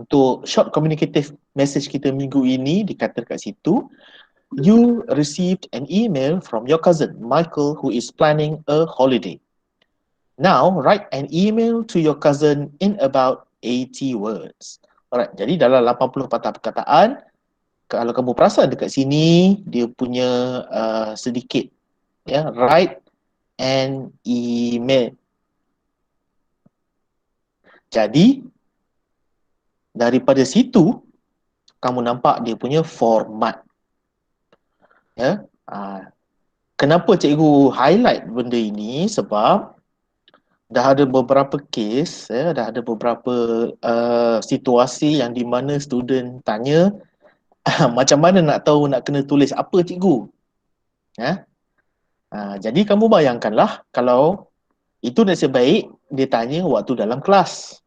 untuk short communicative message kita minggu ini dikata kat situ, you received an email from your cousin Michael who is planning a holiday. Now write an email to your cousin in about 80 words. Alright, jadi dalam 80 patah perkataan, kalau kamu perasan dekat sini dia punya sedikit write an email. Jadi daripada situ kamu nampak dia punya format. Kenapa cikgu highlight benda ini? Sebab dah ada beberapa kes, dah ada beberapa situasi yang di mana student tanya macam mana nak tahu nak kena tulis apa cikgu. Jadi kamu bayangkanlah kalau itu nasib baik dia tanya waktu dalam kelas.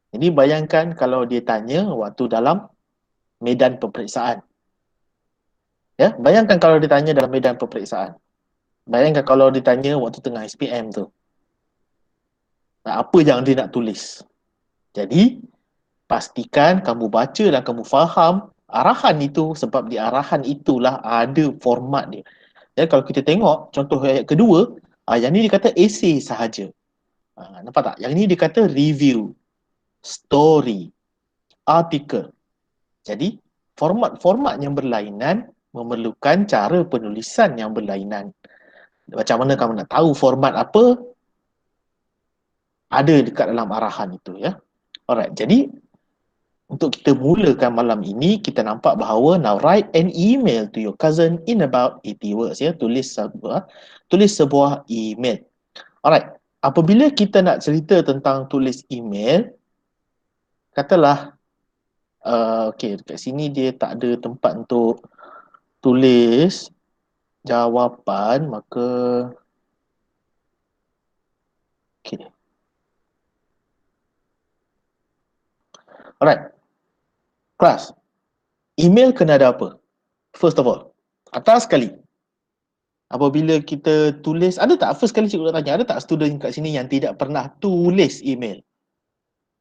Jadi bayangkan kalau dia tanya waktu dalam medan peperiksaan. Bayangkan kalau dia tanya dalam medan peperiksaan. Bayangkan kalau dia tanya waktu tengah SPM tu. Apa yang dia nak tulis. Jadi pastikan kamu baca dan kamu faham arahan itu, sebab di arahan itulah ada format dia. Kalau kita tengok contoh ayat kedua, yang ni dia kata essay sahaja. Nampak tak? Yang ni dia kata review, story, article. Jadi format-format yang berlainan memerlukan cara penulisan yang berlainan. Macam mana kamu nak tahu format apa? Ada dekat dalam arahan itu, Alright, jadi untuk kita mulakan malam ini, kita nampak bahawa now write an email to your cousin in about 80 words, Tulis sebuah email. Alright, apabila kita nak cerita tentang tulis email, katalah dekat sini dia tak ada tempat untuk tulis jawapan, maka alright, kelas, email kena ada apa? First of all, atas sekali, apabila kita tulis, ada tak, first kali cikgu nak tanya, ada tak student kat sini yang tidak pernah tulis email?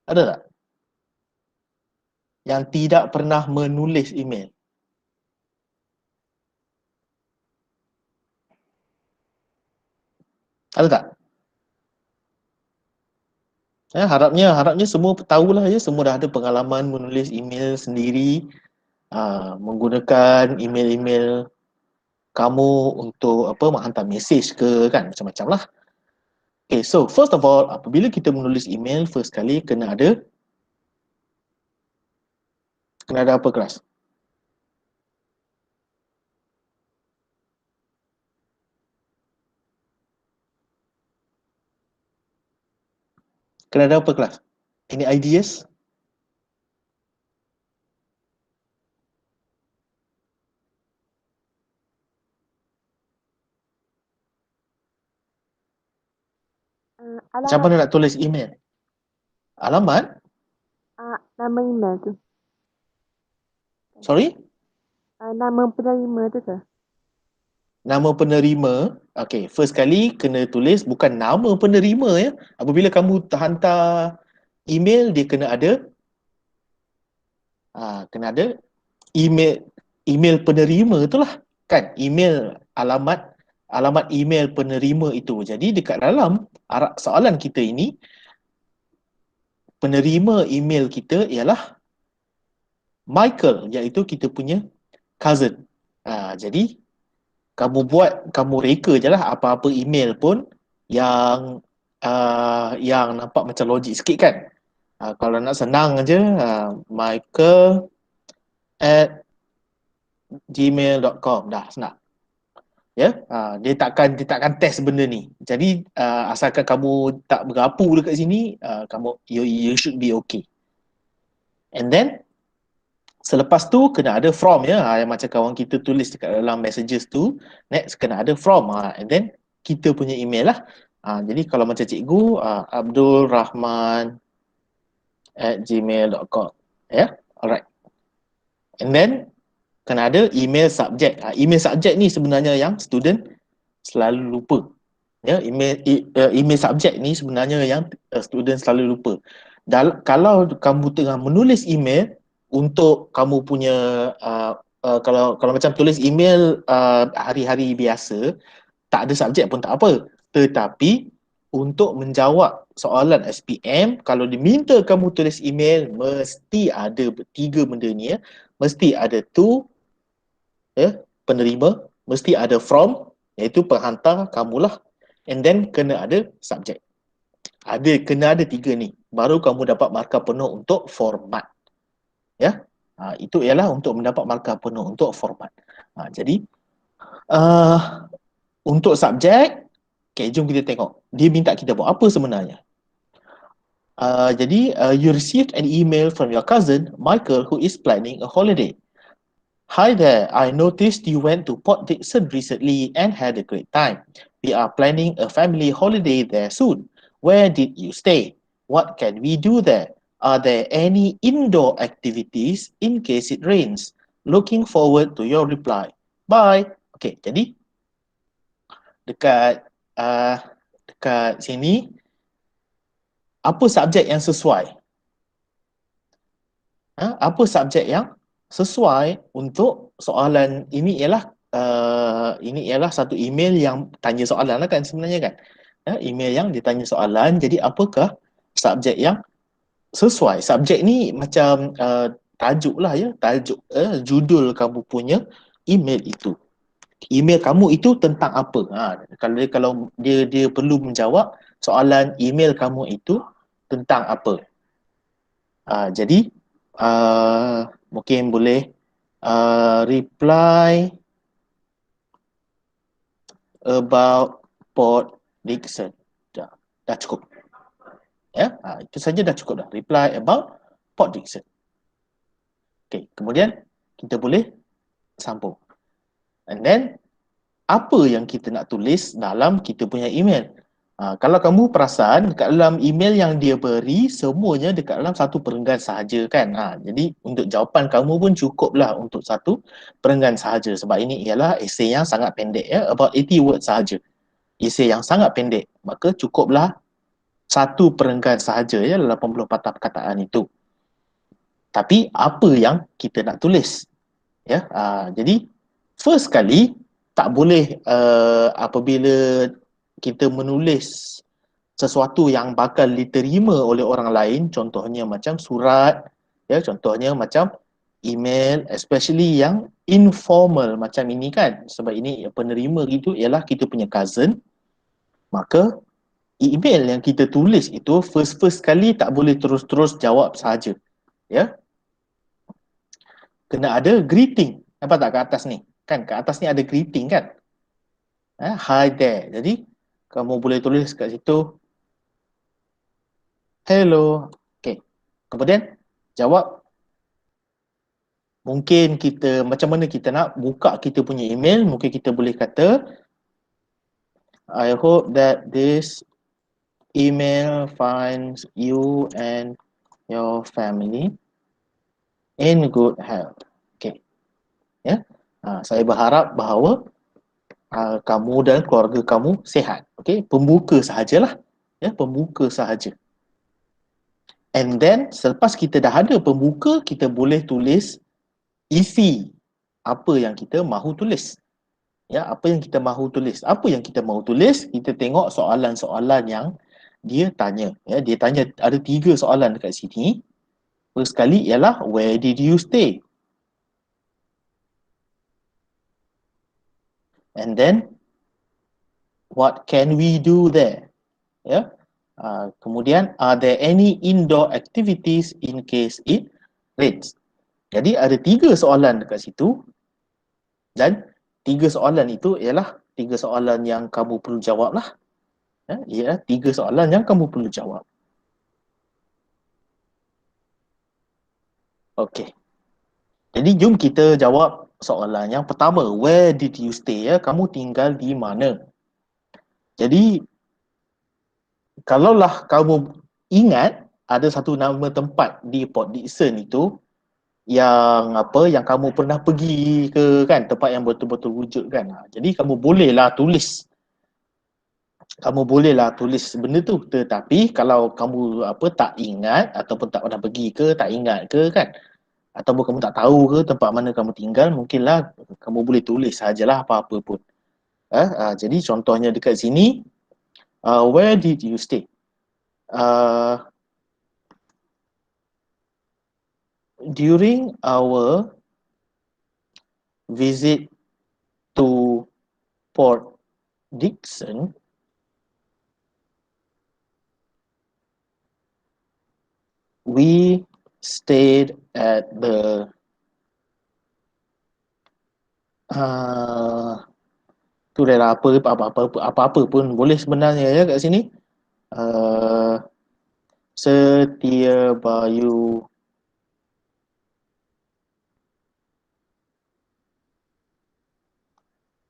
Ada tak? Yang tidak pernah menulis email? Ada tak? Harapnya semua tahulah, semua dah ada pengalaman menulis email sendiri, menggunakan email-email kamu untuk menghantar mesej ke, kan, macam-macam lah. Okay, so first of all, apabila kita menulis email, first kali kena ada apa, kelas? Kena ada apa, kelas? Any ideas? Macam mana nak tulis email? Alamat? Nama email tu. Sorry? Nama penerima tu ke? Nama penerima. Okay, first kali kena tulis bukan nama penerima, Apabila kamu hantar email, dia kena ada email penerima itulah, kan? Alamat email penerima itu. Jadi dekat dalam soalan kita ini, penerima email kita ialah Michael, iaitu kita punya cousin. Jadi kamu reka je lah apa-apa email pun yang nampak macam logik sikit, kan? Kalau nak senang je, michael@gmail.com, dah senang. Dia takkan test benda ni. Jadi asalkan kamu tak berapu dekat sini, you should be okay. And then selepas tu kena ada from, yang macam kawan kita tulis dekat dalam messages tu. Next kena ada from, and then kita punya email lah. Jadi kalau macam cikgu, abdulrahman@gmail.com, alright. And then kena ada email subject. Email subject ni sebenarnya yang student selalu lupa. Email subject ni sebenarnya yang student selalu lupa. Kalau kamu tengah menulis email untuk kamu punya kalau macam tulis email hari-hari biasa, tak ada subjek pun tak apa. Tetapi untuk menjawab soalan SPM, kalau diminta kamu tulis email, mesti ada tiga benda ni ya. Mesti ada to, ya, penerima, mesti ada from, iaitu penghantar kamulah, and then kena ada subjek. Kena ada tiga ni, baru kamu dapat markah penuh untuk format. Ya, itu ialah untuk mendapat markah penuh untuk format. Jadi uh, untuk subjek, okay, jom kita tengok dia minta kita buat apa sebenarnya. Jadi you received an email from your cousin Michael who is planning a holiday. Hi there, I noticed you went to Port Dickson recently and had a great time. We are planning a family holiday there soon. Where did you stay? What can we do there? Are there any indoor activities in case it rains? Looking forward to your reply. Bye. Okay, jadi dekat uh, dekat sini apa subjek yang sesuai? Apa subjek yang sesuai untuk soalan ini ialah satu email yang tanya soalan lah kan sebenarnya kan. Email yang ditanya soalan, jadi apakah subjek yang sesuai? Subjek ni macam tajuk lah ya, tajuk judul kamu punya email itu. Email kamu itu tentang apa? Kalau dia perlu menjawab soalan email kamu itu tentang apa? Jadi mungkin boleh reply about Port Dickson. Dah cukup. Ya, itu saja dah cukup dah. Reply about Port Dickson. Okay, kemudian kita boleh sambung. And then apa yang kita nak tulis dalam kita punya email? Kalau kamu perasan dekat dalam email yang dia beri, semuanya dekat dalam satu perenggan sahaja kan. Jadi untuk jawapan kamu pun cukuplah untuk satu perenggan sahaja, sebab ini ialah esei yang sangat pendek ya, about 80 words sahaja. Esei yang sangat pendek, maka cukuplah satu perenggan sahaja ya, 80 patah perkataan itu. Tapi apa yang kita nak tulis? Ya, jadi first kali tak boleh apabila kita menulis sesuatu yang bakal diterima oleh orang lain, contohnya macam surat, ya, contohnya macam email, especially yang informal macam ini kan, sebab ini penerima itu ialah kita punya cousin, maka email yang kita tulis itu first kali tak boleh terus-terus jawab sahaja, ya. Kena ada greeting. Nampak tak kat atas ni? Kan kat atas ni ada greeting kan? Hi there. Jadi kamu boleh tulis kat situ hello. Okay. Kemudian jawab. Mungkin kita macam mana kita nak buka kita punya email, mungkin kita boleh kata I hope that this email finds you and your family in good health. Okay. Ya. Saya berharap bahawa kamu dan keluarga kamu sihat. Okay, pembuka sahajalah. Ya, pembuka sahaja. And then selepas kita dah ada pembuka, kita boleh tulis isi apa yang kita mahu tulis. Ya, apa yang kita mahu tulis? Apa yang kita mahu tulis? Kita tengok soalan-soalan yang dia tanya. Ya, dia tanya ada 3 soalan dekat sini. First kali ialah where did you stay? And then what can we do there? Ya. Kemudian are there any indoor activities in case it rains? Jadi ada 3 soalan dekat situ, dan 3 soalan itu ialah 3 soalan yang kamu perlu jawab lah. Ialah 3 soalan yang kamu perlu jawab. Okey. Jadi jom kita jawab soalan yang pertama, where did you stay? Ya, kamu tinggal di mana? Jadi kalaulah kamu ingat ada satu nama tempat di Port Dickson itu yang kamu pernah pergi ke kan, tempat yang betul-betul wujud kan. Jadi kamu bolehlah tulis kamu bolehlah tulis benda tu, tetapi kalau kamu tak ingat ataupun tak pernah pergi ke, tak ingat ke kan, ataupun kamu tak tahu ke tempat mana kamu tinggal, mungkinlah kamu boleh tulis sajalah apa-apa pun. Jadi contohnya dekat sini, where did you stay? During our visit to Port Dickson, we stayed at the tu dah lah apa-apa pun boleh sebenarnya ya kat sini. Setia Bayu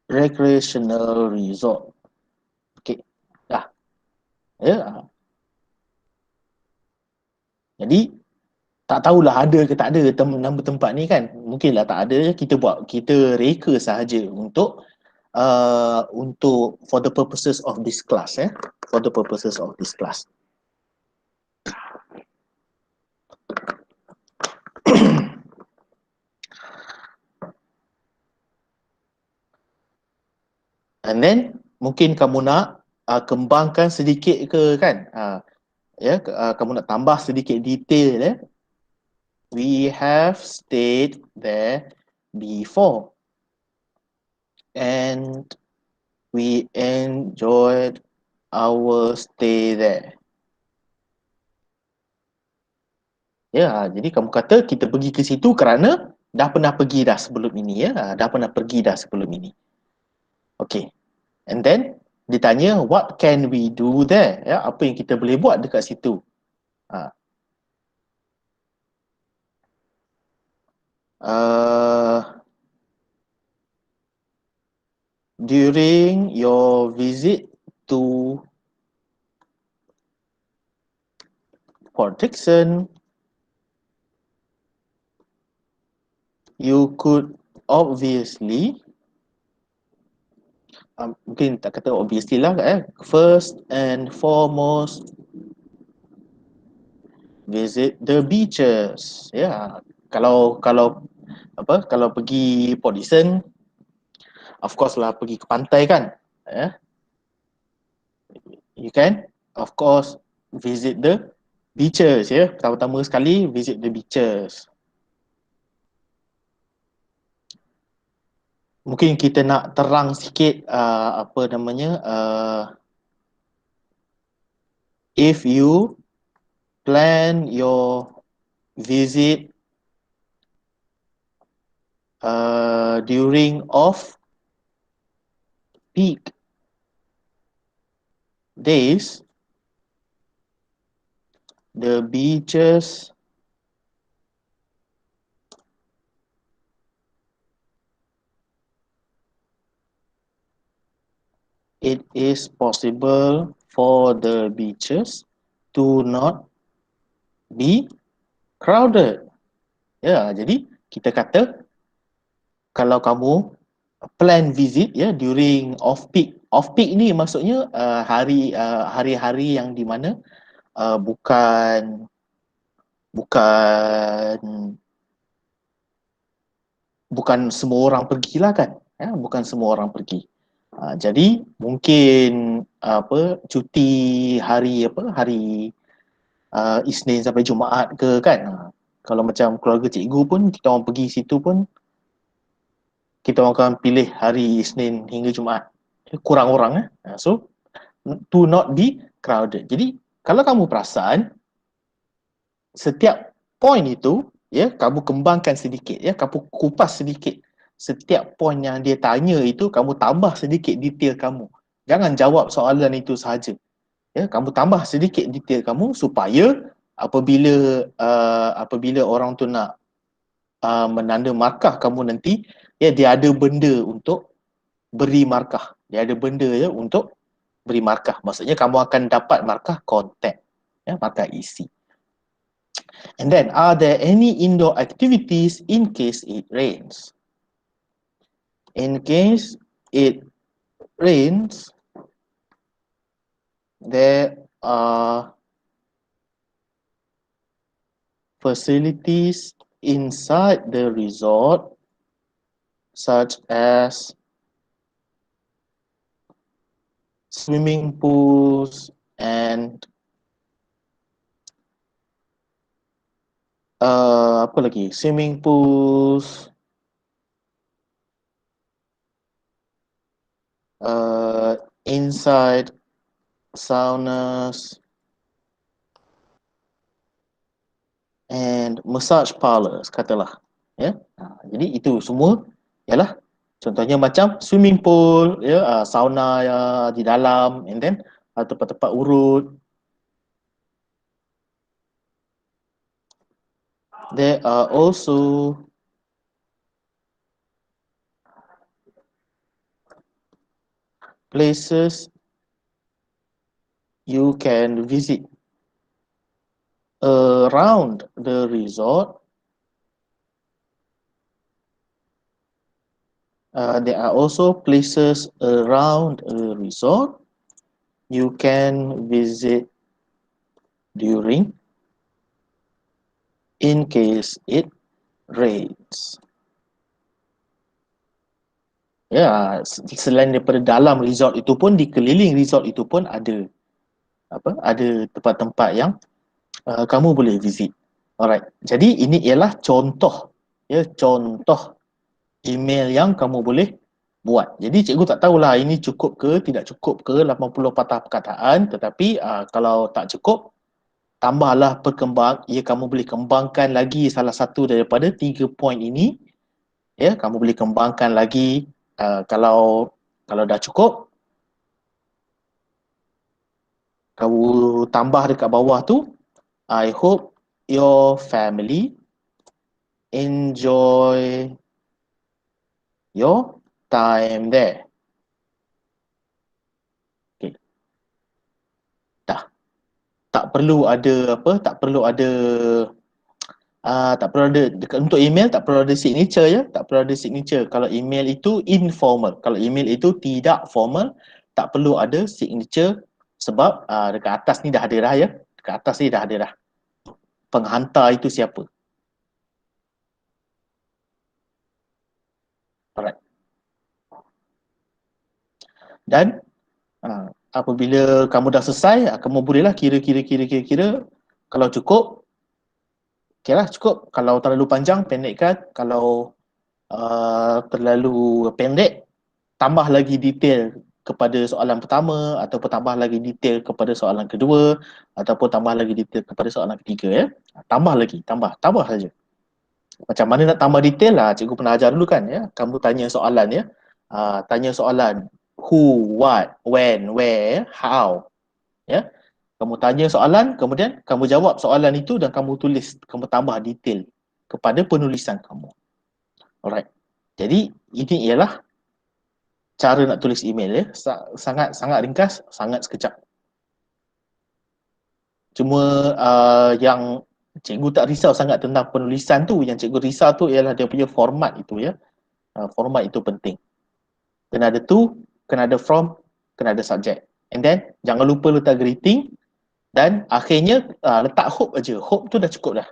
Recreational Resort. Okey. Dah. Ya. Jadi tak tahulah ada ke tak ada nama tempat ni kan. Mungkinlah tak ada, kita reka sahaja untuk for the purposes of this class for the purposes of this class. And then mungkin kamu nak kembangkan sedikit ke kan, kamu nak tambah sedikit detail we have stayed there before and we enjoyed our stay there. Ya, jadi kamu kata kita pergi ke situ kerana dah pernah pergi dah sebelum ini dah pernah pergi dah sebelum ini. Okay. And then ditanya what can we do there? Apa yang kita boleh buat dekat situ? During your visit to Port Dickson, you could obviously mungkin tak kata obviously lah first and foremost visit the beaches. Kalau pergi Port Dickson, of course lah pergi ke pantai kan. You can of course visit the beaches. Pertama-tama sekali visit the beaches. Mungkin kita nak terang sikit if you plan your visit during off peak days, the beaches it is possible for the beaches to not be crowded. Jadi kita kata kalau kamu plan visit during off peak. Off peak ni maksudnya hari-hari yang di mana bukan semua orang pergilah kan. Bukan semua orang pergi. Jadi mungkin cuti hari Isnin sampai Jumaat ke kan. Kalau macam keluarga cikgu pun kita orang pergi situ pun kita orang akan pilih hari Isnin hingga Jumaat. Kurang orang so to not be crowded. Jadi kalau kamu perasan setiap point itu kamu kembangkan sedikit kamu kupas sedikit. Setiap point yang dia tanya itu kamu tambah sedikit detail kamu. Jangan jawab soalan itu sahaja. Kamu tambah sedikit detail kamu supaya apabila orang tu nak menanda markah kamu nanti dia ada benda untuk beri markah. Dia ada benda untuk beri markah. Maksudnya kamu akan dapat markah content, markah isi. And then, are there any indoor activities in case it rains? In case it rains, There are facilities inside the resort such as swimming pools and apa lagi? Swimming pools, inside saunas and massage parlors, katalah. Ya. Jadi itu semua ialah contohnya macam swimming pool, ya, sauna ya, di dalam, and then tempat-tempat urut. There are also places you can visit around the resort. There are also places around a resort you can visit during in case it rains. Ya, selain daripada dalam resort itu pun, di keliling resort itu pun ada ada tempat-tempat yang kamu boleh visit. Alright. Jadi ini ialah contoh, ya, contoh email yang kamu boleh buat. Jadi cikgu tak tahulah ini cukup ke tidak cukup ke 80 patah perkataan, tetapi kalau tak cukup, tambahlah ya, kamu boleh kembangkan lagi salah satu daripada 3 poin ini. Ya, kamu boleh kembangkan lagi. Kalau dah cukup, kamu tambah dekat bawah tu, I hope your family enjoy your time there. Okay. Dah. Tak perlu ada dekat untuk email tak perlu ada signature, ya, tak perlu ada signature. Kalau email itu informal, kalau email itu tidak formal, tak perlu ada signature sebab dekat atas ni dah ada dah, ya. Dekat atas ni dah ada dah. Penghantar itu siapa. Alright. Dan apabila kamu dah selesai, kamu bolehlah kira kalau cukup, okeylah cukup. Kalau terlalu panjang, pendekkan. Kalau terlalu pendek, tambah lagi detail kepada soalan pertama, ataupun tambah lagi detail kepada soalan kedua, ataupun tambah lagi detail kepada soalan ketiga, ya. Tambah lagi, tambah saja. Macam mana nak tambah detail lah, cikgu pernah ajar dulu kan, ya. Kamu tanya soalan, ya. Tanya soalan who, what, when, where, how, ya. Kamu tanya soalan, kemudian kamu jawab soalan itu dan kamu tulis, kamu tambah detail kepada penulisan kamu. Alright. Jadi ini ialah cara nak tulis email, ya. Sangat ringkas, sangat sekejap. Cuma yang cikgu tak risau sangat tentang penulisan tu, yang cikgu risau tu ialah dia punya format itu, ya. Format itu penting. Kena ada to, kena ada from, kena ada subject. And then jangan lupa letak greeting dan akhirnya letak hope aja. Hope tu dah cukup dah.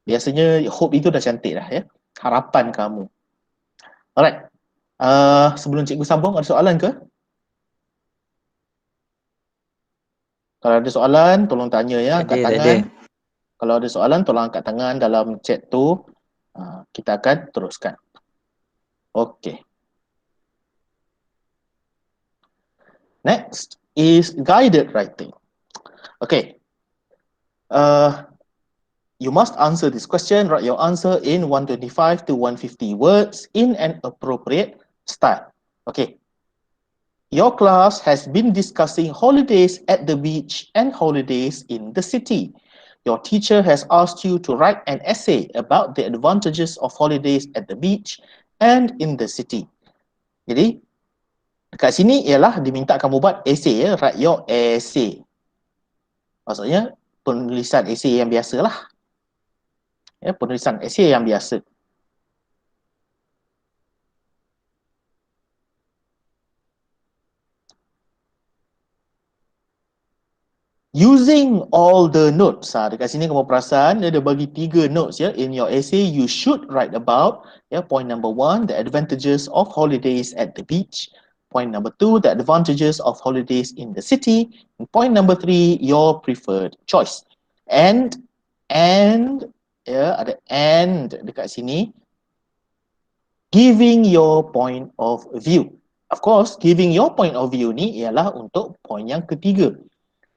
Biasanya hope itu dah cantik dah, ya. Harapan kamu. Alright. Sebelum cikgu sambung, ada soalan ke? Kalau ada soalan, tolong tanya, ya, angkat tangan. Kalau ada soalan, tolong angkat tangan dalam chat tu. Kita akan teruskan. Okay. Next is guided writing. Okay. You must answer this question. Write your answer in 125 to 150 words in an appropriate style. Okay. Your class has been discussing holidays at the beach and holidays in the city. Your teacher has asked you to write an essay about the advantages of holidays at the beach and in the city. Jadi, dekat sini ialah diminta kamu buat essay, ya. Write your essay. Maksudnya, penulisan essay yang biasa lah. Ya, penulisan essay yang biasa. Using all the notes. Dekat sini kamu perasan dia ada bagi 3 notes ya. In your essay you should write about point number 1, the advantages of holidays at the beach. Point number 2, the advantages of holidays in the city. And point number 3, your preferred choice. And ada and dekat sini, giving your point of view. Of course, giving your point of view ni ialah untuk point yang ketiga.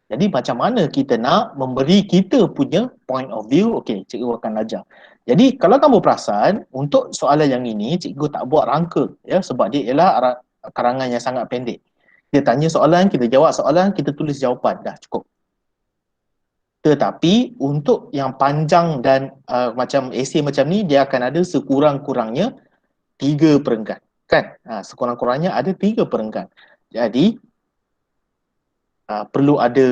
Jadi macam mana kita nak memberi kita punya point of view? Okey, cikgu akan ajar. Jadi kalau kamu perasan, untuk soalan yang ini cikgu tak buat rangka ya, sebab dia ialah karangan yang sangat pendek. Dia tanya soalan, kita jawab soalan, kita tulis jawapan, dah cukup. Tetapi untuk yang panjang dan macam esei macam ni, dia akan ada sekurang-kurangnya 3 perenggan. Kan? Sekurang-kurangnya ada 3 perenggan. Jadi perlu ada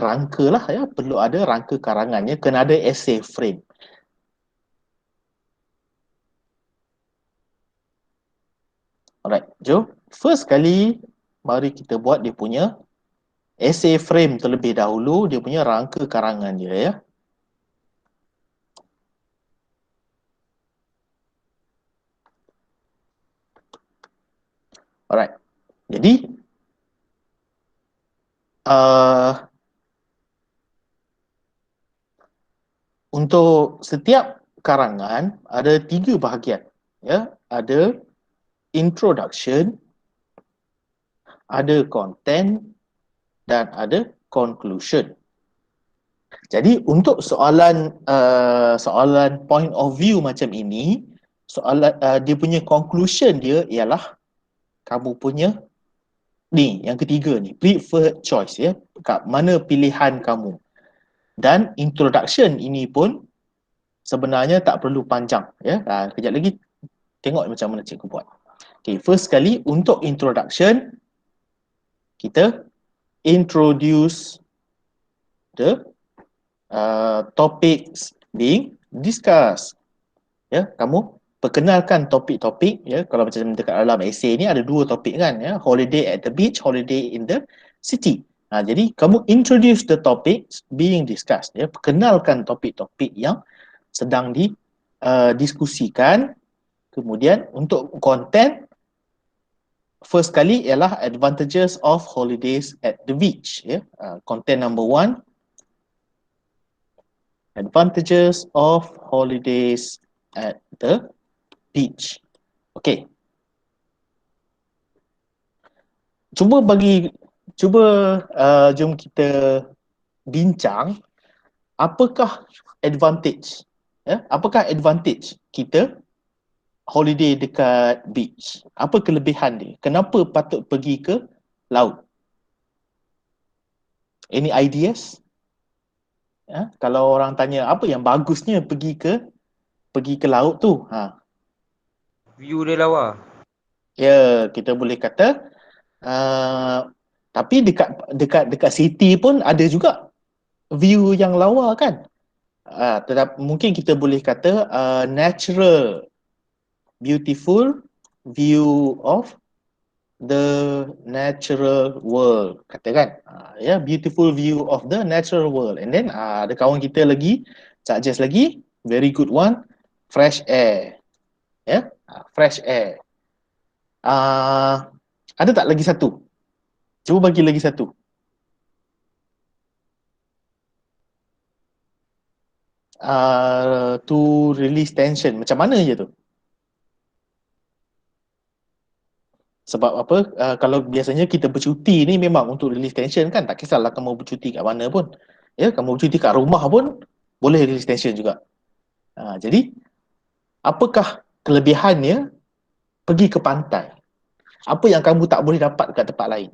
rangka lah ya, perlu ada rangka karangannya, kena ada essay frame. Alright, jom first kali mari kita buat dia punya essay frame terlebih dahulu, dia punya rangka karangan dia ya. Alright, jadi untuk setiap karangan ada 3 bahagian ya, ada introduction, ada content dan ada conclusion. Jadi untuk soalan point of view macam ini, soalan dia punya conclusion dia ialah kamu punya ni yang ketiga ni, preferred choice ya, kat mana pilihan kamu. Dan introduction ini pun sebenarnya tak perlu panjang ya. Kejap lagi tengok macam mana cikgu buat. Okay, first kali untuk introduction kita introduce the topics being discussed. Ya, kamu perkenalkan topik-topik ya. Kalau macam dekat dalam essay ni ada 2 topik kan ya, holiday at the beach, holiday in the city. Jadi kamu introduce the topics being discussed ya, perkenalkan topik-topik yang sedang didiskusikan. Kemudian untuk content, first kali ialah advantages of holidays at the beach ya. Content number 1, advantages of holidays at the beach. Okey. Jom kita bincang apakah advantage ya? Apakah advantage kita holiday dekat beach? Apa kelebihan dia? Kenapa patut pergi ke laut? Any ideas? Ya, kalau orang tanya apa yang bagusnya pergi ke laut tu? View dia lawa. Ya, kita boleh kata tapi dekat city pun ada juga view yang lawa kan. Tetapi mungkin kita boleh kata natural, beautiful view of the natural world, katakan ya, beautiful view of the natural world. And then ada kawan kita lagi suggest lagi, very good one, fresh air ya, fresh air. Ada tak lagi satu? Cuba bagi lagi satu. To release tension, macam mana je tu? Sebab apa? Kalau biasanya kita bercuti ni memang untuk release tension kan, tak kisahlah kamu bercuti kat mana pun. Ya, kamu bercuti kat rumah pun boleh release tension juga. Jadi apakah kelebihannya pergi ke pantai? Apa yang kamu tak boleh dapat kat tempat lain?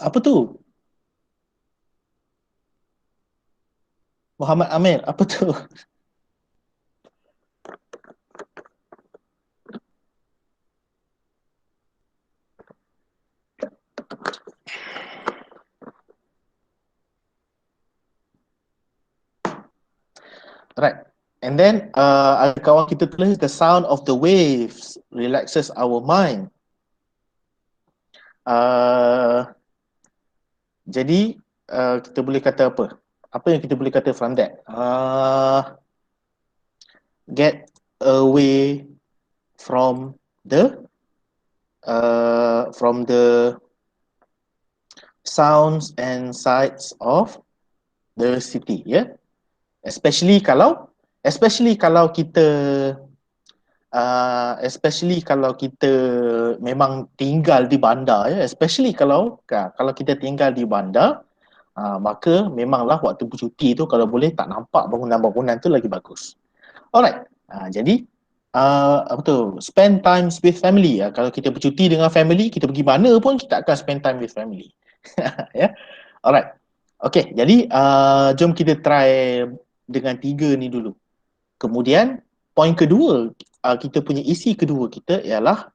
Apa tu? Muhammad Amir, apa tu? Right. And then ada kawan kita tulis the sound of the waves relaxes our mind. Jadi kita boleh kata apa? Apa yang kita boleh kata from that? Get away from the sounds and sights of the city, ya. Yeah? Especially kalau kita memang tinggal di bandar, ya. Especially kalau kita tinggal di bandar, maka memanglah waktu bercuti tu kalau boleh tak nampak bangunan-bangunan tu lagi bagus. Alright. Jadi apa tu? Spend time with family. Kalau kita bercuti dengan family, kita pergi mana pun kita akan spend time with family. Ya. Alright. Okay, jadi jom kita try dengan 3 ni dulu. Kemudian point kedua, kita punya isi kedua kita ialah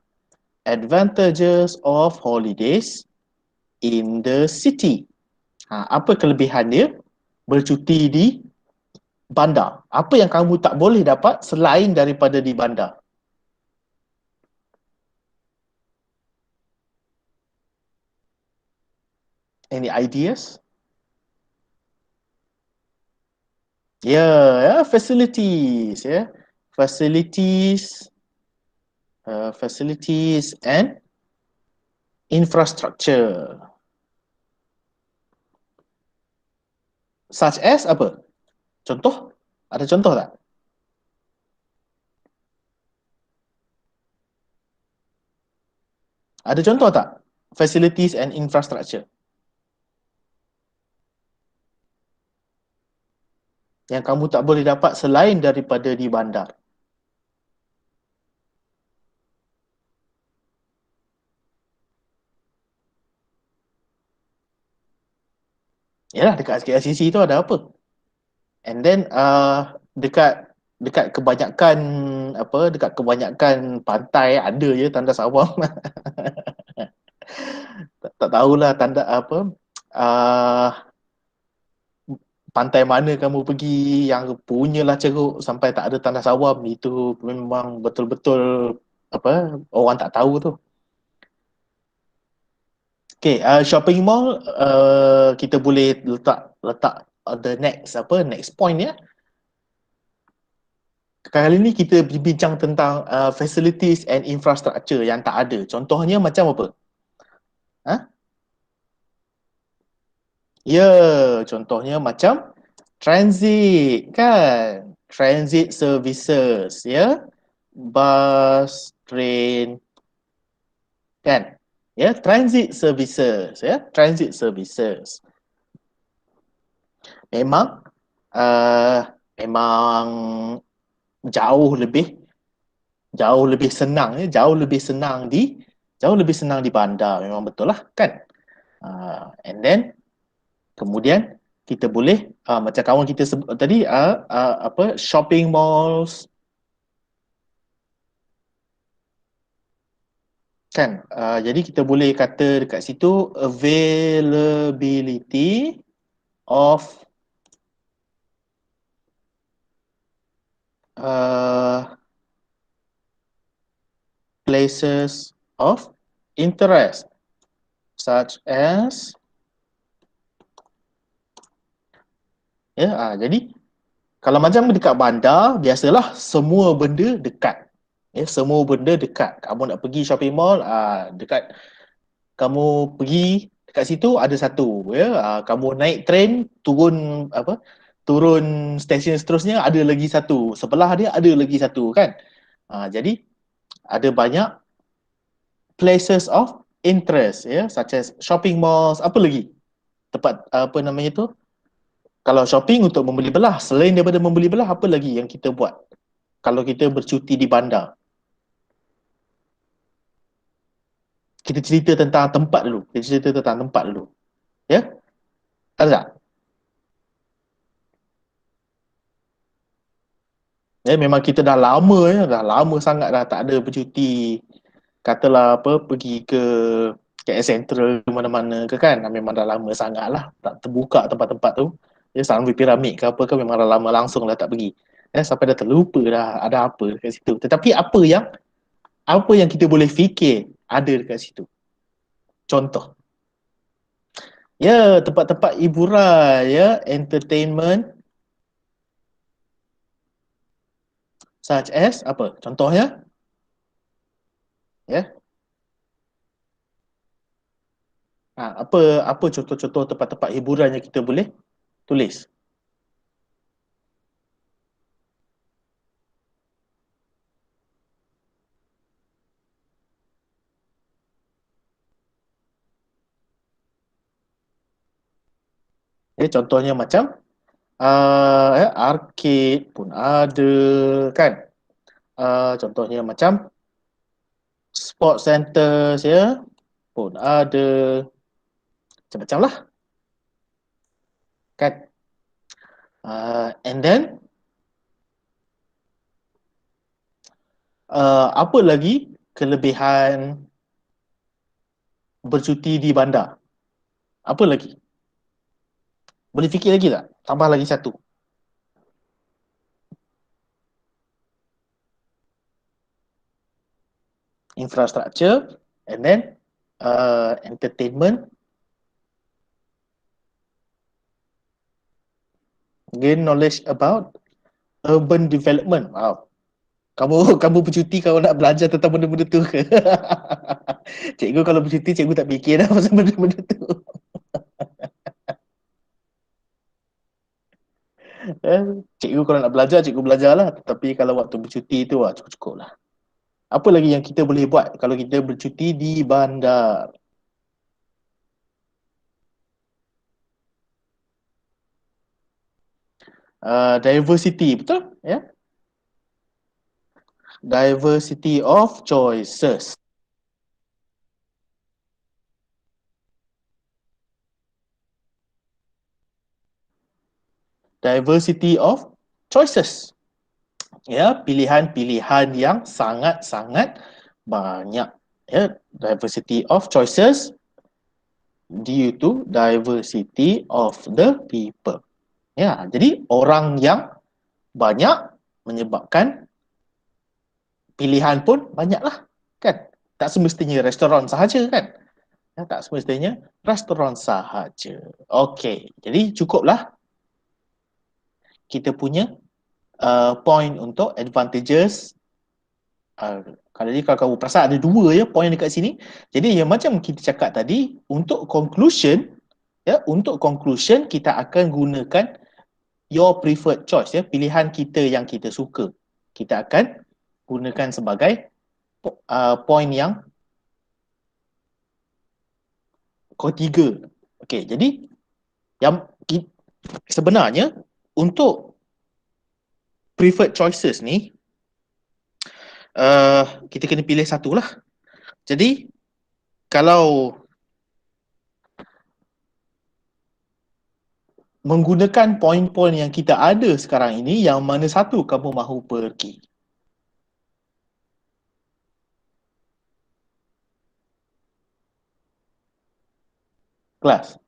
advantages of holidays in the city. Apa kelebihan dia bercuti di bandar? Apa yang kamu tak boleh dapat selain daripada di bandar? Any ideas? Yeah, facilities, yeah. Facilities and infrastructure. Such as apa? Contoh? Ada contoh tak? Ada contoh tak? Facilities and infrastructure. Yang kamu tak boleh dapat selain daripada di bandar. Yalah, dekat KLCC tu ada apa? And then dekat kebanyakan pantai ada je tandas awam. tak tahulah tanda apa pantai mana kamu pergi yang punyalah ceruk sampai tak ada tandas awam, itu memang betul-betul orang tak tahu tu. Okay, shopping mall kita boleh letak the next point ya. Kali ni kita bincang tentang facilities and infrastructure yang tak ada. Contohnya macam apa? Ya, contohnya macam transit kan? Transit services, ya. Bus, train, kan? Ya, transit services, ya. Transit services. Memang jauh lebih senang ya, jauh lebih senang di bandar, memang betul lah kan. And then kemudian kita boleh macam kawan kita sebut tadi shopping malls kan. Jadi kita boleh kata dekat situ availability of places of interest such as jadi kalau macam dekat bandar biasalah semua benda dekat. Semua benda dekat. Kamu nak pergi shopping mall, dekat kamu pergi dekat situ ada satu, ya. Kamu naik train turun stesen seterusnya ada lagi satu. Sebelah dia ada lagi satu kan. Jadi ada banyak places of interest, ya, such as shopping malls, apa lagi? Tempat kalau shopping untuk membeli belah, selain daripada membeli belah, apa lagi yang kita buat kalau kita bercuti di bandar? Kita cerita tentang tempat dulu. Ya? Ada tak? Memang kita dah lama sangat dah tak ada bercuti. Katalah pergi ke KL Central mana-mana ke kan. Memang dah lama sangat lah tak terbuka tempat-tempat tu. Ya, Sunway Pyramid ke apa ke memang dah lama langsung dah tak pergi. Sampai dah terlupa dah ada apa dekat situ. Tetapi apa yang kita boleh fikir ada dekat situ. Contoh. Ya, tempat-tempat hiburan, ya, entertainment such as apa? Contohnya, ya. Apa contoh-contoh tempat-tempat hiburan yang kita boleh tulis? Ya, contohnya macam arcade pun ada kan. Contohnya macam sport centers ya pun ada macam-macam lah kan. And then apa lagi kelebihan bercuti di bandar? Apa lagi? Boleh fikir lagi tak? Tambah lagi satu. Infrastructure and then entertainment, gain knowledge about urban development. Wow. Kamu bercuti kalau nak belajar tentang benda-benda tu ke? Cikgu kalau bercuti, cikgu tak fikir dah pasal benda-benda tu. Cikgu kalau nak belajar, cikgu belajarlah. Tapi kalau waktu bercuti tu, cukup-cukup lah. Apa lagi yang kita boleh buat kalau kita bercuti di bandar? Diversity, betul? Ya. Diversity of choices. Diversity of choices. Ya, pilihan-pilihan yang sangat-sangat banyak. Ya, diversity of choices due to diversity of the people. Ya, jadi orang yang banyak menyebabkan pilihan pun banyaklah, kan? Tak semestinya restoran sahaja, kan? Ya, tak semestinya restoran sahaja. Okey, jadi cukuplah kita punya point untuk advantages. Kalau kamu perasan ada dua ya point dekat sini. Jadi yang macam kita cakap tadi, untuk conclusion kita akan gunakan your preferred choice ya, pilihan kita yang kita suka. Kita akan gunakan sebagai point yang ketiga. Okey, jadi yang sebenarnya untuk preferred choices ni kita kena pilih satu lah. Jadi kalau menggunakan poin-poin yang kita ada sekarang ini, yang mana satu kamu mahu pergi? Kelas.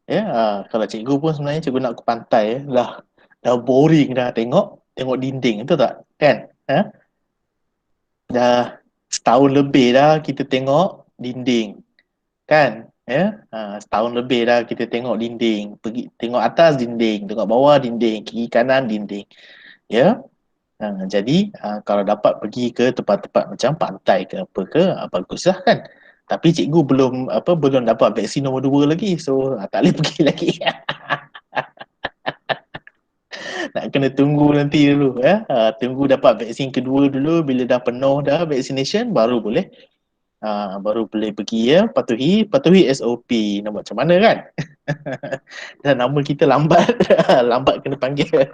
Ya, kalau cikgu pun sebenarnya cikgu nak ke pantai ya. Dah boring dah tengok dinding, betul tak? Kan? Dah setahun lebih dah kita tengok dinding. Kan? Ya, setahun lebih dah kita tengok dinding. Pergi tengok atas dinding, tengok bawah dinding, kiri kanan dinding. Ya. Jadi kalau dapat pergi ke tempat-tempat macam pantai ke apa ke, baguslah kan. Tapi cikgu belum dapat vaksin nombor 2 lagi. So tak boleh pergi lagi. Nak kena tunggu nanti dulu ya. Tunggu dapat vaksin kedua dulu, bila dah penuh dah vaccination baru boleh pergi ya. Patuhi SOP. Nak buat macam mana kan? Dan nama kita lambat. Lambat kena panggil.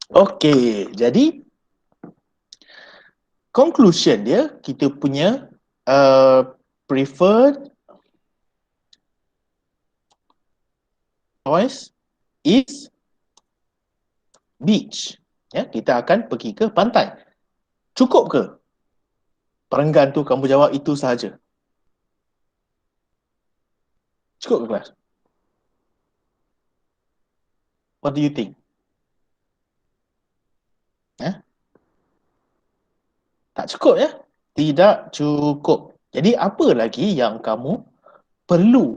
Okey, jadi conclusion dia, kita punya preferred choice is beach. Ya, kita akan pergi ke pantai. Cukup ke? perenggan tu kamu jawab itu sahaja. Cukup ke kelas? What do you think? Tak cukup ya? Tidak cukup. Jadi apa lagi yang kamu perlu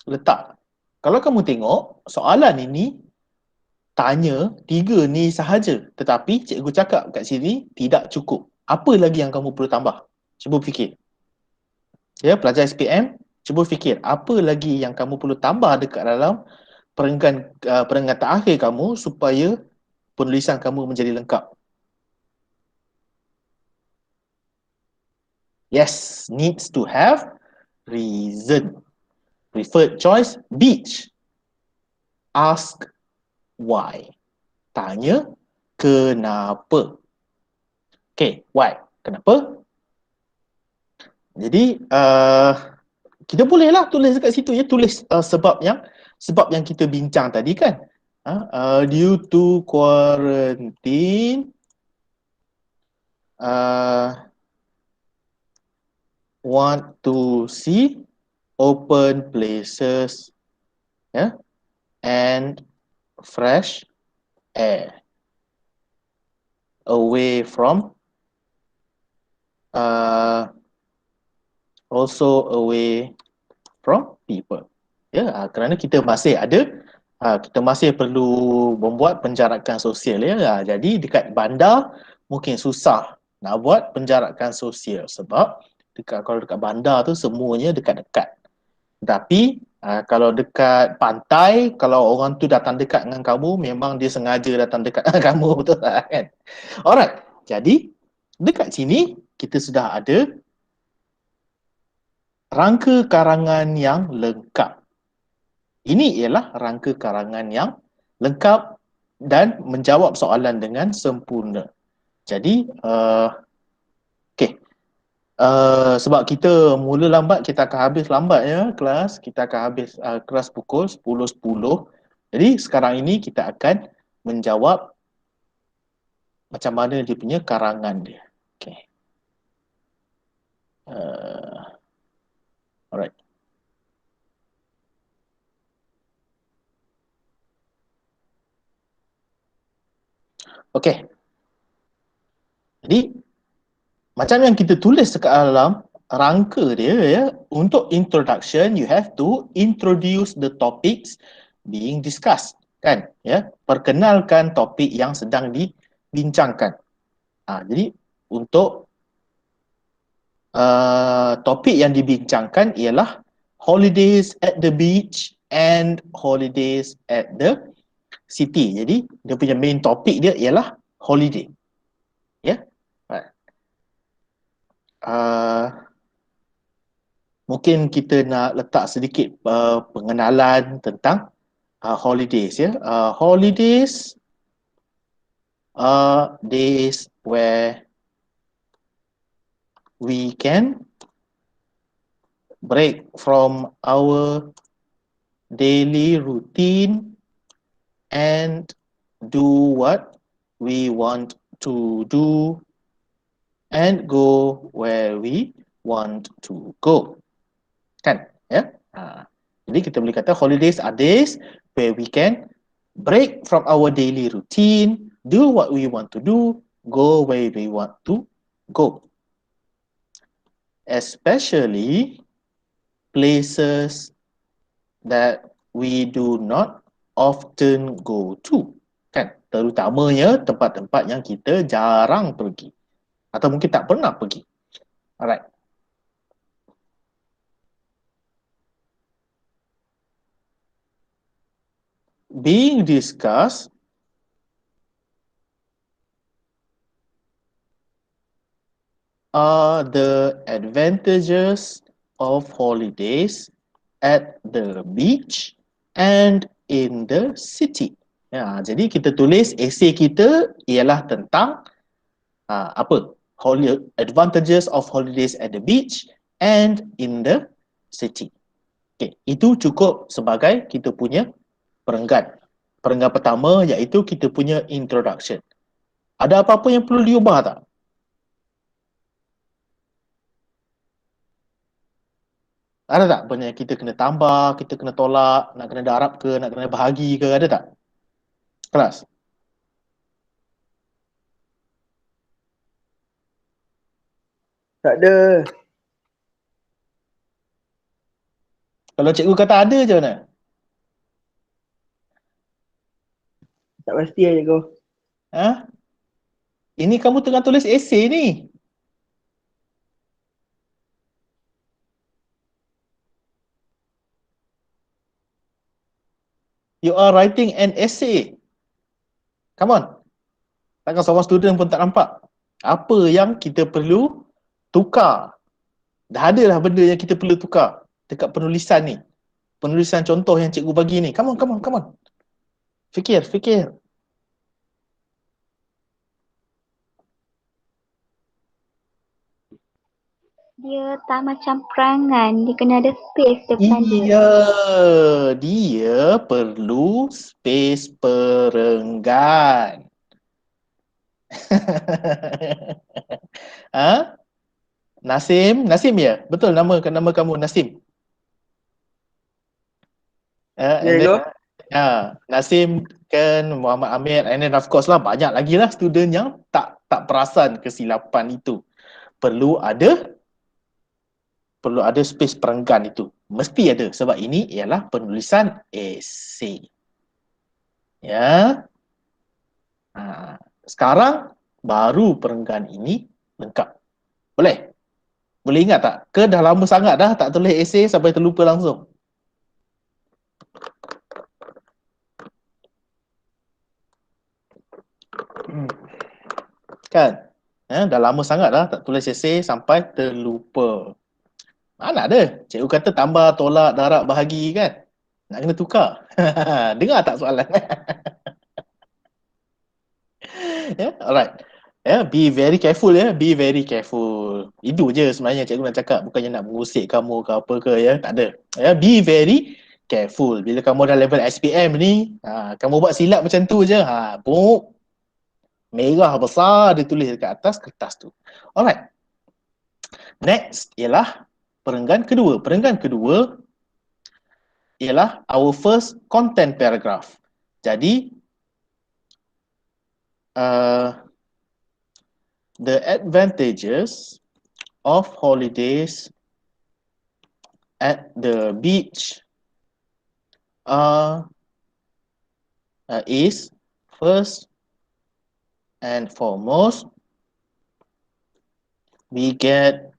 letak? Kalau kamu tengok soalan ini tanya 3 ni sahaja, tetapi cikgu cakap kat sini tidak cukup. Apa lagi yang kamu perlu tambah? Cuba fikir. Ya, pelajar SPM, cuba fikir apa lagi yang kamu perlu tambah dekat dalam perenggan terakhir kamu supaya penulisan kamu menjadi lengkap. Yes, needs to have reason. Preferred choice, beach. Ask why. Tanya kenapa. Okay, why? Kenapa? Jadi kita bolehlah tulis dekat situ ya, tulis sebab yang kita bincang tadi kan. Due to quarantine, want to see open places, yeah, and fresh air away from also away from people. Ya, kerana kita masih perlu membuat penjarakan sosial ya. Jadi dekat bandar mungkin susah nak buat penjarakan sosial sebab kalau dekat bandar tu semuanya dekat-dekat. Tapi kalau dekat pantai, kalau orang tu datang dekat dengan kamu, memang dia sengaja datang dekat dengan kamu, betul tak kan? Alright, jadi dekat sini kita sudah ada rangka karangan yang lengkap. Ini ialah rangka karangan yang lengkap dan menjawab soalan dengan sempurna. Jadi, sebab kita mula lambat, kita akan habis lambat ya kelas. Kita akan habis kelas pukul 10.10. Jadi sekarang ini kita akan menjawab macam mana dia punya karangan dia. Okay. Alright. Okay. Jadi macam yang kita tulis dekat dalam rangka dia ya, untuk introduction you have to introduce the topics being discussed, kan ya, perkenalkan topik yang sedang dibincangkan. Jadi untuk topik yang dibincangkan ialah holidays at the beach and holidays at the city. Jadi dia punya main topik dia ialah holiday. Ya. Mungkin kita nak letak sedikit pengenalan tentang holidays ya. Holidays are days where we can break from our daily routine and do what we want to do and go where we want to go. Kan? Ya? Jadi kita boleh kata holidays are days where we can break from our daily routine, do what we want to do, go where we want to go. Especially places that we do not often go to. Kan? Terutamanya tempat-tempat yang kita jarang pergi atau mungkin tak pernah pergi. Alright. Being discussed are the advantages of holidays at the beach and in the city. Ya, jadi kita tulis esei kita ialah tentang apa? Advantages of holidays at the beach and in the city. Okay, itu cukup sebagai kita punya perenggan. Perenggan pertama iaitu kita punya introduction. Ada apa-apa yang perlu diubah tak? Ada tak benda yang kita kena tambah, kita kena tolak, nak kena darab ke, nak kena bahagi ke, ada tak? Kelas? Tak ada. Kalau cikgu kata ada je mana? Tak pasti lah cikgu. Ha? Ini kamu tengah tulis esei ni. You are writing an essay. Come on. Takkan seorang student pun tak nampak. Apa yang kita perlu tukar? Dah ada lah benda yang kita perlu tukar dekat penulisan ni. Penulisan contoh yang cikgu bagi ni. Come on, come on, come on. Fikir, fikir. Dia tak macam perangan, dia kena ada space depan dia. Iya, dia perlu space perenggan. Ha? Nasim, Nasim ya? Betul nama kamu Nasim. Ya And then, cikgu. Nasim kan Muhammad Amir, and then of course lah banyak lagi lah student yang tak perasan kesilapan itu. Perlu ada space perenggan itu. Mesti ada sebab ini ialah penulisan esei. Ya. Sekarang baru perenggan ini lengkap. Boleh? Boleh ingat tak? Ke dah lama sangat dah tak tulis esei sampai terlupa langsung? Kan? Dah lama sangat dah tak tulis esei sampai terlupa. Mana ada? Cikgu kata tambah, tolak, darab, bahagi kan? Nak kena tukar. Dengar tak soalan? Alright. Be very careful ya. Be very careful. Itu je sebenarnya cikgu nak cakap. Bukannya nak mengusik kamu ke apa ke ya. Tak ada. Be very careful. Bila kamu dah level SPM ni, kamu buat silap macam tu je. Buk. Merah besar dia tulis dekat atas kertas tu. Alright. Next ialah perenggan kedua. Perenggan kedua ialah our first content paragraph. Jadi, the advantages of holidays at the beach is first and foremost, we get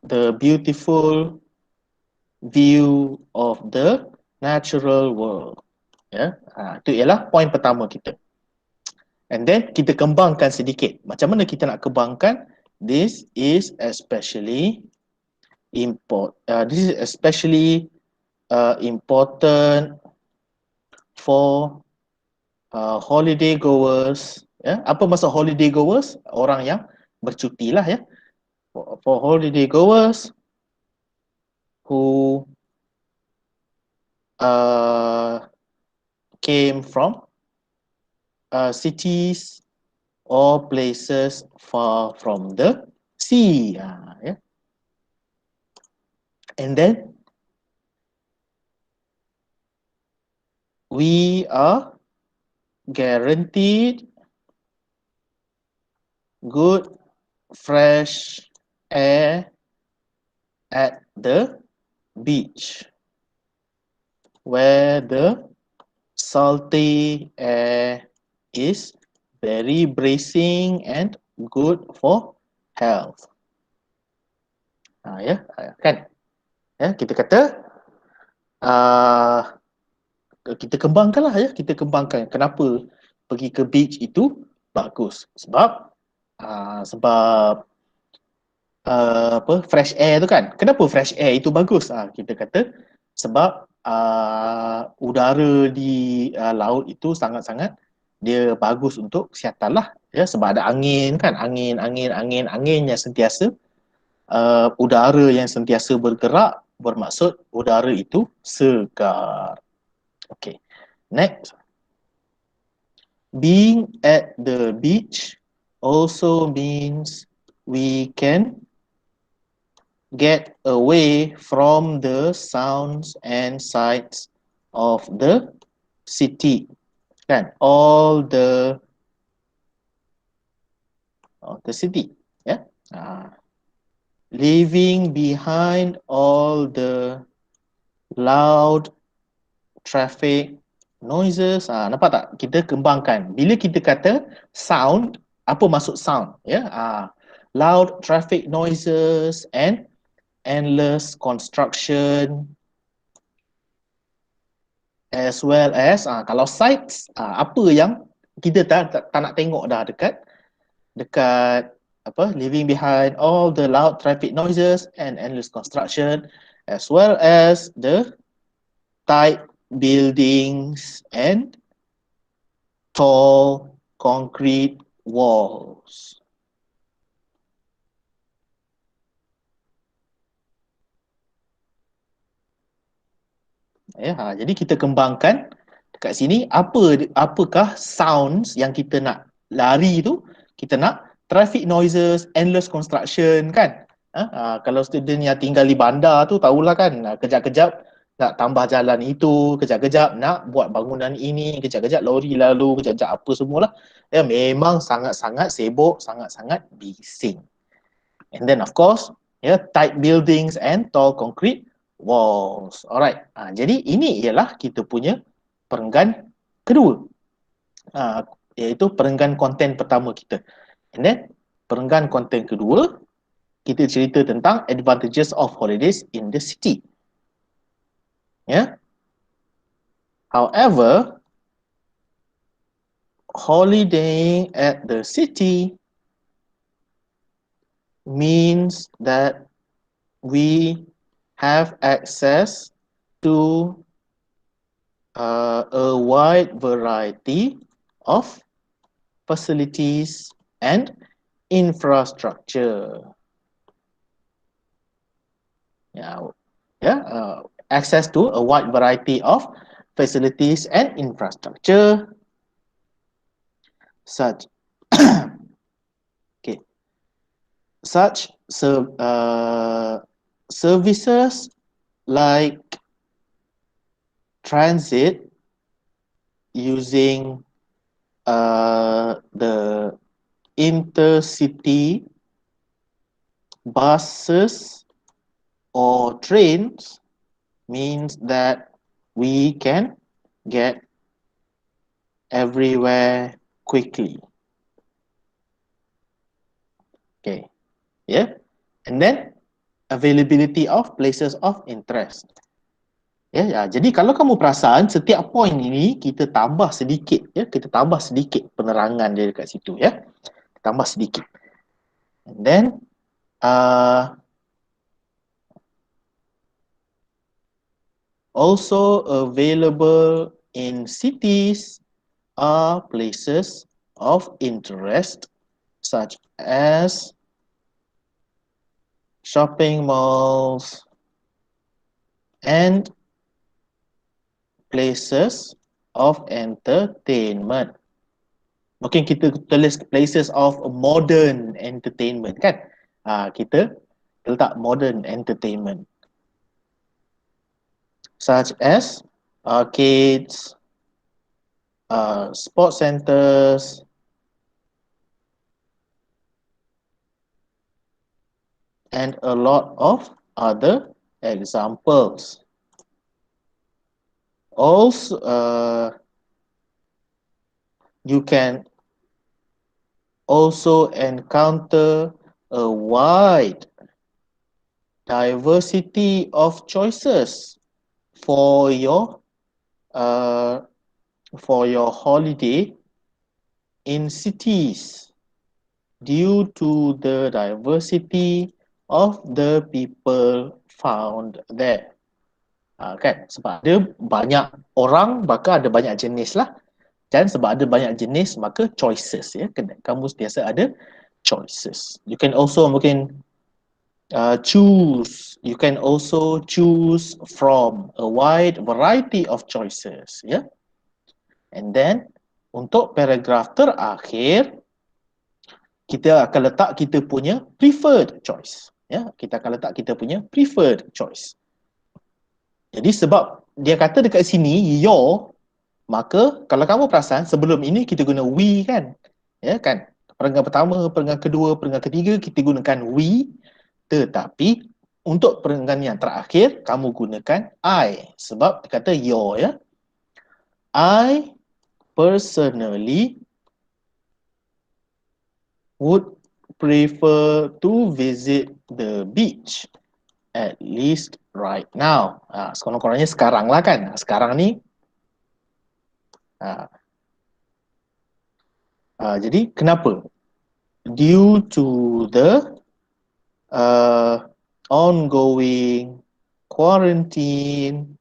the beautiful view of the natural world. Ya, itu ialah poin pertama kita. And then kita kembangkan sedikit. Macam mana kita nak kembangkan? This is especially important for holiday goers. Ya, apa maksud holiday goers? Orang yang bercuti lah ya. For holiday goers who came from cities or places far from the sea. Yeah. And then we are guaranteed good fresh air at the beach, where the salty air is very bracing and good for health. Ya, kan? Ya, kita kata kita kembangkanlah ya, kita kembangkan kenapa pergi ke beach itu bagus. Sebab fresh air tu kan. Kenapa fresh air itu bagus? Kita kata sebab udara di laut itu sangat-sangat dia bagus untuk kesihatan lah ya, sebab ada angin kan, angin yang sentiasa udara yang sentiasa bergerak bermaksud udara itu segar. Okay, next, being at the beach also means we can get away from the sounds and sights of the city. Kan? All the of the city. Yeah. Leaving behind all the loud traffic noises. Nampak tak? Kita kembangkan. Bila kita kata sound, apa maksud sound? Ya. Loud traffic noises and endless construction, as well as kalau sites, apa yang kita tak nak tengok dah dekat apa, leaving behind all the loud traffic noises and endless construction, as well as the tight buildings and tall concrete walls. Jadi kita kembangkan dekat sini apakah sounds yang kita nak lari tu. Kita nak traffic noises, endless construction kan. Kalau student yang tinggal di bandar tu tahulah kan, kejap-kejap nak tambah jalan itu, kejap-kejap nak buat bangunan ini, kejap-kejap lori lalu, kejap-kejap apa semualah. Memang sangat-sangat sibuk, sangat-sangat bising. And then of course, tight buildings and tall concrete walls. Alright. Jadi ini ialah kita punya perenggan kedua. Iaitu perenggan konten pertama kita. And then perenggan konten kedua, kita cerita tentang advantages of holidays in the city. However, holidaying at the city means that we have access to a wide variety of facilities and infrastructure. Access to a wide variety of facilities and infrastructure such services like transit using the intercity buses or trains means that we can get everywhere quickly. And then availability of places of interest. Jadi kalau kamu perasan setiap poin ini kita tambah sedikit, kita tambah sedikit penerangan dia dekat situ, tambah sedikit. And then also available in cities are places of interest such as shopping malls and places of entertainment. Mungkin kita tulis places of modern entertainment kan. Kita letak modern entertainment. Such as arcades, sports centers, and a lot of other examples. Also, you can also encounter a wide diversity of choices for your holiday in cities due to the diversity of the people found there. Kan, sebab ada banyak orang maka ada banyak jenis lah, dan sebab ada banyak jenis maka choices, kamu sentiasa ada choices. You can also choose from a wide variety of choices, And then untuk paragraf terakhir kita akan letak kita punya preferred choice. Ya, kita akan letak kita punya preferred choice. Jadi sebab dia kata dekat sini your, maka kalau kamu perasan sebelum ini kita guna we kan? Ya kan? Perenggan pertama, perenggan kedua, perenggan ketiga kita gunakan we, tetapi untuk perenggan yang terakhir kamu gunakan I sebab dia kata your ya. I personally would prefer to visit the beach at least right now. Sekurang-kurangnya sekarang lah kan. Sekarang ni jadi kenapa? Due to the ongoing quarantine,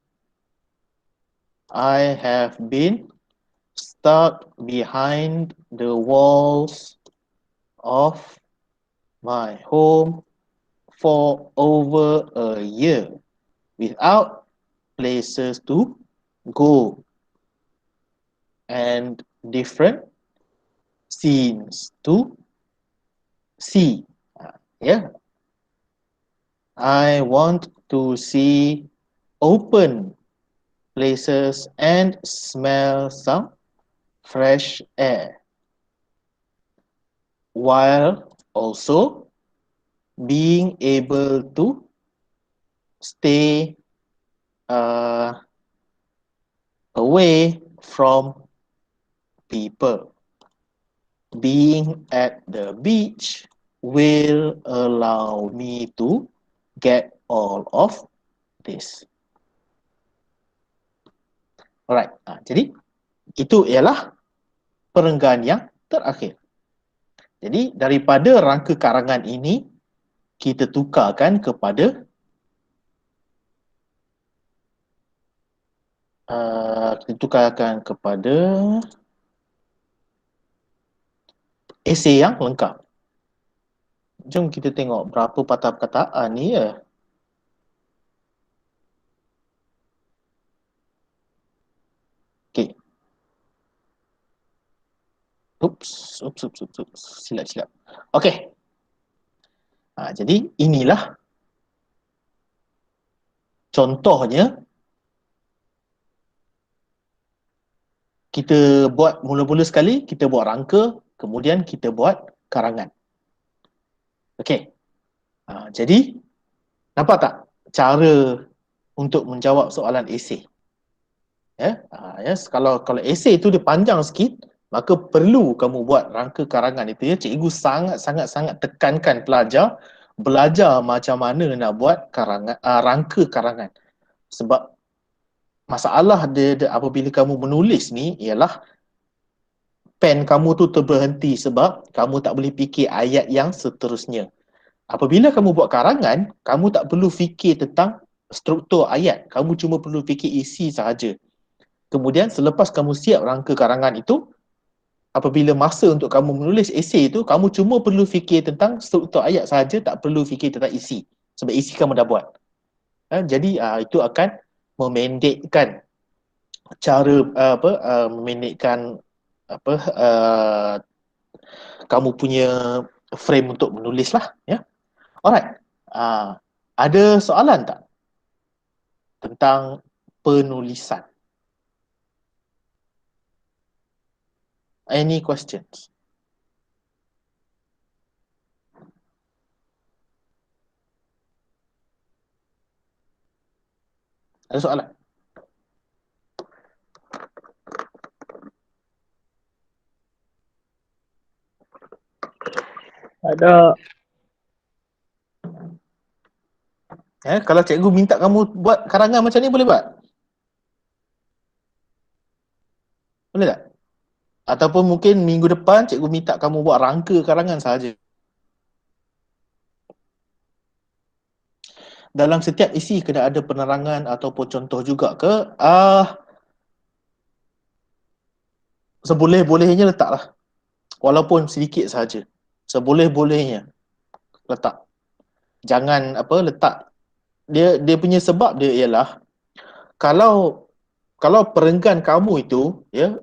I have been stuck behind the walls of my home for over a year without places to go and different scenes to see. Yeah. I want to see open places and smell some fresh air while also being able to stay away from people. Being at the beach will allow me to get all of this. Alright, jadi itu ialah perenggan yang terakhir. Jadi daripada rangka karangan ini kita tukarkan kepada esei yang lengkap. Jom kita tengok berapa patah perkataan ni ya. Okey. Oops. Silap. Okey. Jadi inilah contohnya kita buat mula-mula sekali, kita buat rangka, kemudian kita buat karangan. Okey. Jadi nampak tak cara untuk menjawab soalan esei? Kalau esei itu dia panjang sikit, maka perlu kamu buat rangka karangan itu ya. Cikgu sangat tekankan pelajar belajar macam mana nak buat karangan, rangka karangan. Sebab masalah dia apabila kamu menulis ni ialah pen kamu tu terberhenti sebab kamu tak boleh fikir ayat yang seterusnya. Apabila kamu buat karangan, kamu tak perlu fikir tentang struktur ayat, kamu cuma perlu fikir isi sahaja. Kemudian selepas kamu siap rangka karangan itu, apabila masa untuk kamu menulis esei itu, kamu cuma perlu fikir tentang struktur ayat sahaja, tak perlu fikir tentang isi. Sebab isi kamu dah buat. Jadi itu akan memendekkan cara memendekkan kamu punya frame untuk menulis lah ya. Alright. Ada soalan tak tentang penulisan? Any questions? Ada soalan? Ada. Kalau cikgu minta kamu buat karangan macam ni boleh buat? Boleh tak? Ataupun mungkin minggu depan cikgu minta kamu buat rangka karangan sahaja. Dalam setiap isi kena ada penerangan ataupun contoh juga ke? Seboleh-bolehnya letaklah. Walaupun sedikit sahaja. Seboleh-bolehnya letak. Jangan letak. Dia punya sebab dia ialah kalau perenggan kamu itu ya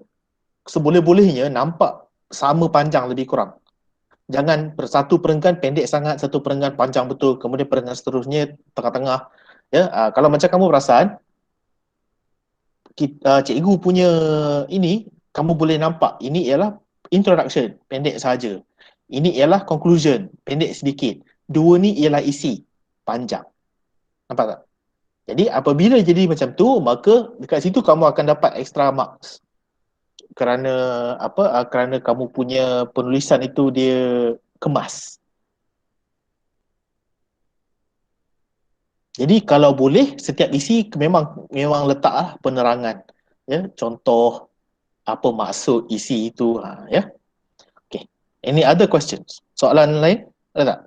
seboleh-bolehnya nampak sama panjang lebih kurang. Jangan satu perenggan pendek sangat, satu perenggan panjang betul, kemudian perenggan seterusnya tengah-tengah. Ya, kalau macam kamu perasan, cikgu punya ini, kamu boleh nampak ini ialah introduction, pendek saja. Ini ialah conclusion, pendek sedikit. Dua ni ialah isi, panjang. Nampak tak? Jadi apabila jadi macam tu, maka dekat situ kamu akan dapat extra marks. Kerana apa? Kerana kamu punya penulisan itu dia kemas. Jadi kalau boleh setiap isi memang letaklah penerangan. Ya, contoh apa maksud isi itu, ya. Okay. Any other questions? Soalan lain? Ada tak?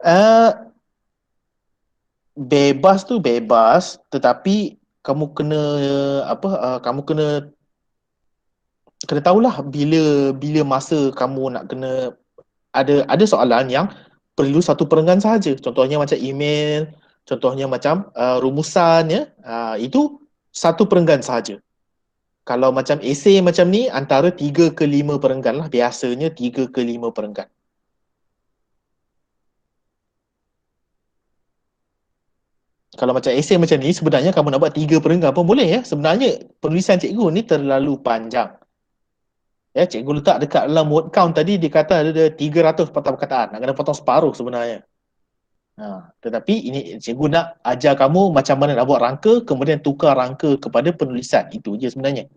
Uh, bebas tu bebas, tetapi kamu kena kamu kena tahulah bila masa kamu nak kena, ada soalan yang perlu satu perenggan sahaja. Contohnya macam email, contohnya macam rumusan, ya. Itu satu perenggan sahaja. Kalau macam esei macam ni, antara 3 ke 5 perenggan lah. Biasanya 3 ke 5 perenggan. Kalau macam esei macam ni, sebenarnya kamu nak buat 3 perenggan pun boleh, ya. Sebenarnya penulisan cikgu ni terlalu panjang. Ya, cikgu letak dekat dalam word count tadi, dia kata ada 300 patah perkataan. Nak kena potong separuh sebenarnya. Tetapi ini cikgu nak ajar kamu macam mana nak buat rangka, kemudian tukar rangka kepada penulisan. Itu je sebenarnya.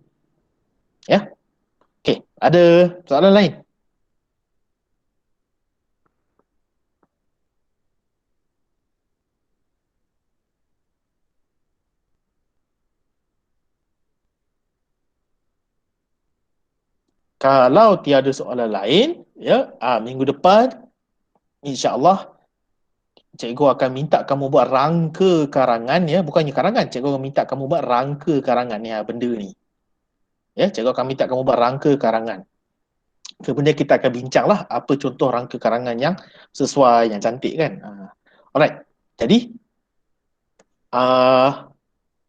Ya. Okey, ada soalan lain? Kalau tiada soalan lain, ya, minggu depan insya-Allah cikgu akan minta kamu buat rangka karangan, ya, bukannya karangan, cikgu akan minta kamu buat rangka karangan, ya, benda ni. Ya, cikgu akan minta kamu buat rangka karangan. Kemudian kita akan bincanglah apa contoh rangka karangan yang sesuai, yang cantik, kan. Alright. Jadi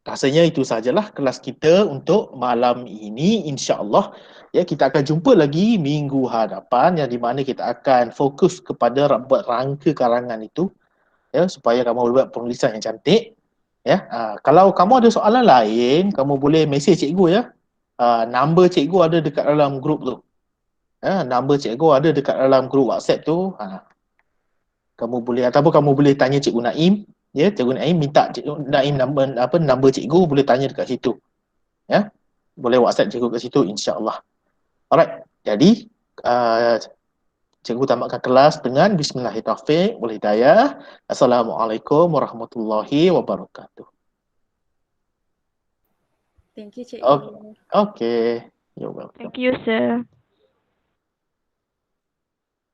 rasanya itu sajalah kelas kita untuk malam ini, insya-Allah. Ya, kita akan jumpa lagi minggu hadapan, yang di mana kita akan fokus kepada buat rangka karangan itu, ya, supaya kamu boleh buat penulisan yang cantik. Ya, kalau kamu ada soalan lain, kamu boleh mesej cikgu, ya. Number cikgu ada dekat dalam grup tu. Number cikgu ada dekat dalam grup WhatsApp tu. Kamu boleh, ataupun kamu boleh tanya Cikgu Naim, ya, Cikgu Naim minta Cikgu Naim number cikgu, boleh tanya dekat situ. Ya. Boleh WhatsApp cikgu kat situ, insya-Allah. Alright. Jadi cikgu tamatkan kelas dengan bismillahirrahmanirrahim wal hidayah. Assalamualaikum warahmatullahi wabarakatuh. Thank you, Cikgu. Okay. You're welcome. Thank you, sir.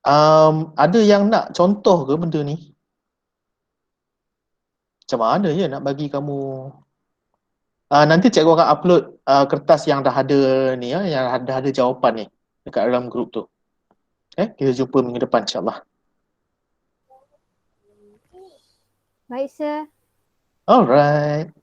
Ada yang nak contoh ke benda ni? Macam mana je nak bagi kamu? Nanti cikgu akan upload kertas yang dah ada ni, ya, yang dah ada jawapan ni dekat dalam grup tu. Kita jumpa minggu depan, insya-Allah. Baik, sir. Alright.